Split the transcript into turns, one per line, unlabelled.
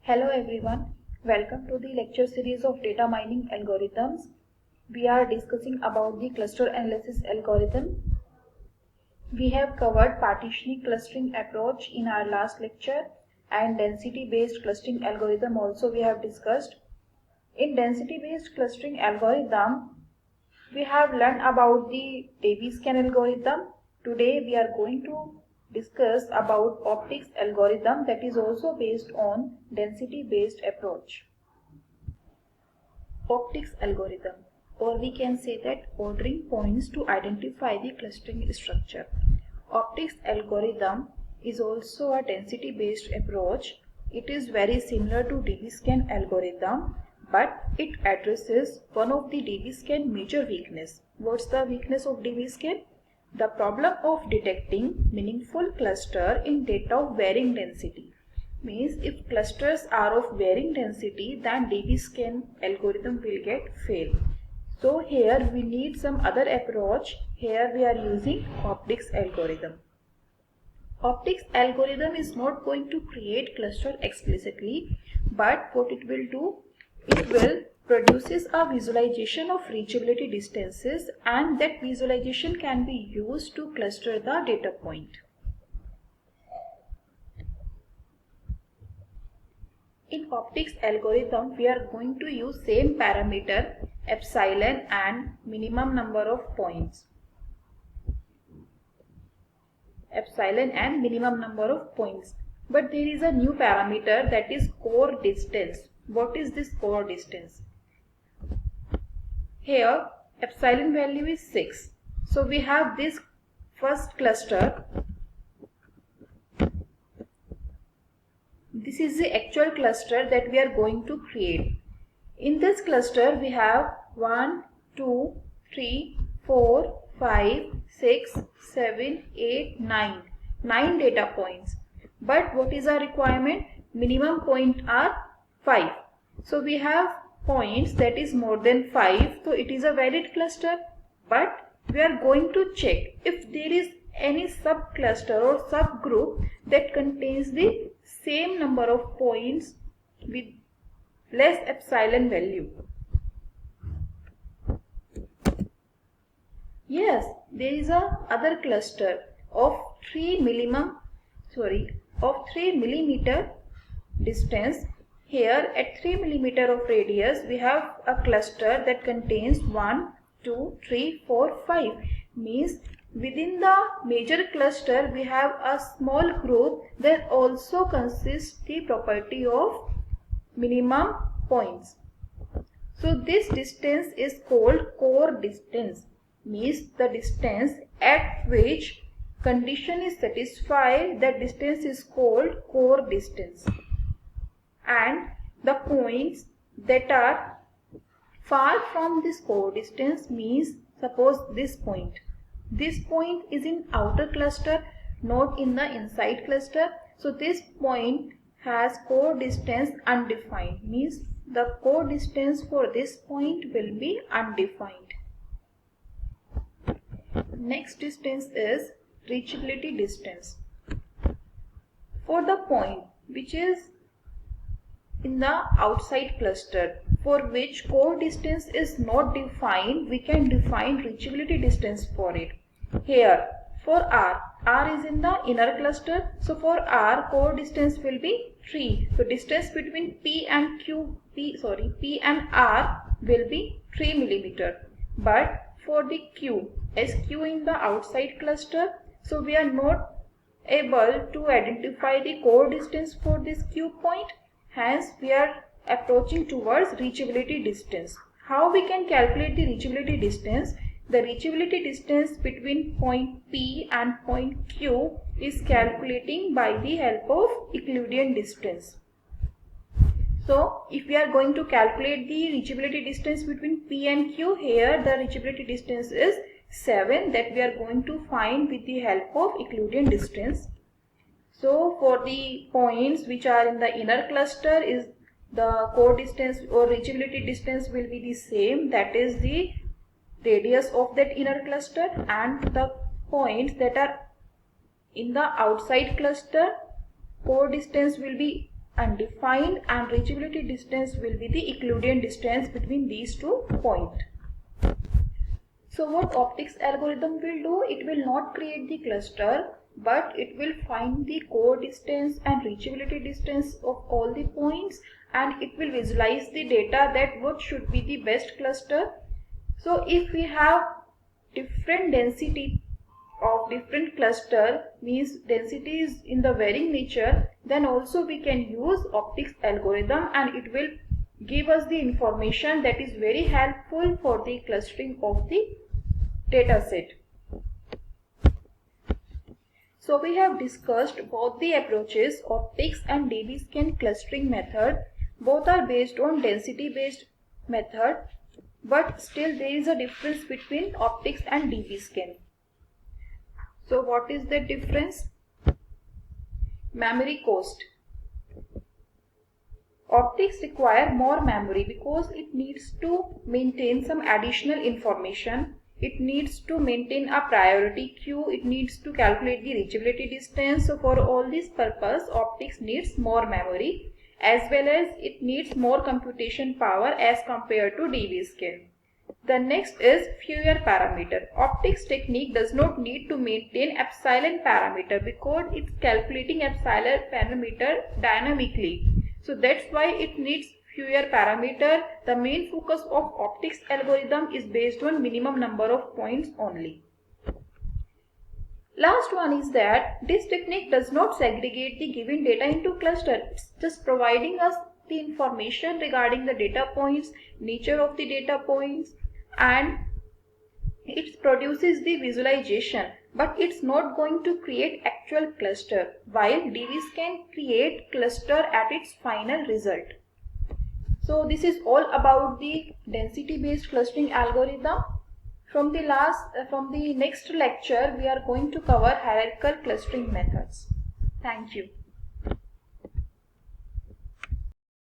Hello everyone, welcome to the lecture series of data mining algorithms. We are discussing about the cluster analysis algorithm. We have covered partitioning clustering approach in our last lecture and density based clustering algorithm also we have discussed. In density based clustering algorithm, we have learned about the DBSCAN algorithm. Today we are going to discuss about optics algorithm that is also based on density based approach. Optics algorithm, or we can say that ordering points to identify the clustering structure. Optics algorithm is also a density based approach. It is very similar to DBSCAN algorithm, but it addresses one of the DBSCAN major weakness. What's the weakness of DBSCAN? The problem of detecting meaningful cluster in data of varying density. Means if clusters are of varying density, then DBSCAN algorithm will get fail. So here we need some other approach. Here we are using optics algorithm. Optics algorithm is not going to create cluster explicitly, but what it will do, it will produces a visualization of reachability distances, and that visualization can be used to cluster the data point. In optics algorithm, we are going to use same parameter epsilon and minimum number of points. Epsilon and minimum number of points. But there is a new parameter, that is core distance. What is this core distance? Here epsilon value is 6. So we have this first cluster. This is the actual cluster that we are going to create. In this cluster we have 1, 2, 3, 4, 5, 6, 7, 8, 9. 9 data points. But what is our requirement? Minimum point are 5. So we have points that is more than 5. So it is a valid cluster. But we are going to check if there is any subcluster or subgroup that contains the same number of points with less epsilon value. Yes, there is a other cluster of 3 millimeter distance. Here at 3 millimeter of radius we have a cluster that contains 1, 2, 3, 4, 5. Means within the major cluster we have a small group that also consists the property of minimum points. So this distance is called core distance. Means the distance at which condition is satisfied, that distance is called core distance. And the points that are far from this core distance, means suppose this point is in outer cluster, not in the inside cluster. So this point has core distance undefined, means the core distance for this point will be undefined. Next distance is reachability distance. For the point which is in the outside cluster, for which core distance is not defined, we can define reachability distance for it. Here for R is in the inner cluster, so for R core distance will be 3. So distance between P and R will be 3 millimeter. But for the Q, as Q in the outside cluster, so we are not able to identify the core distance for this Q point. Hence we are approaching towards reachability distance. How we can calculate the reachability distance? The reachability distance between point P and point Q is calculating by the help of Euclidean distance. So if we are going to calculate the reachability distance between P and Q, here the reachability distance is 7, that we are going to find with the help of Euclidean distance. So for the points which are in the inner cluster, is the core distance or reachability distance will be the same, that is the radius of that inner cluster, and the points that are in the outside cluster, core distance will be undefined, and reachability distance will be the Euclidean distance between these 2 points. So what optics algorithm will do? It will not create the cluster, but it will find the core distance and reachability distance of all the points, and it will visualize the data that what should be the best cluster. So if we have different density of different cluster, means density is in the varying nature, then also we can use optics algorithm, and it will give us the information that is very helpful for the clustering of the data set. So we have discussed both the approaches, optics and DBSCAN clustering method. Both are based on density based method, but still there is a difference between optics and DBSCAN. So what is the difference? Memory cost. Optics require more memory because it needs to maintain some additional information. It needs to maintain a priority queue. It needs to calculate the reachability distance. So for all this purpose, optics needs more memory, as well as it needs more computation power as compared to DBSCAN. The next is fewer parameter. Optics technique does not need to maintain epsilon parameter because it's calculating epsilon parameter dynamically. So that's why it needs fewer parameter. The main focus of optics algorithm is based on minimum number of points only. Last one is that this technique does not segregate the given data into clusters. It's just providing us the information regarding the data points, nature of the data points, and it produces the visualization, but it's not going to create actual cluster, while DBSCAN create cluster at its final result. So this is all about the density based clustering algorithm. From the next lecture we are going to cover hierarchical clustering methods. Thank you.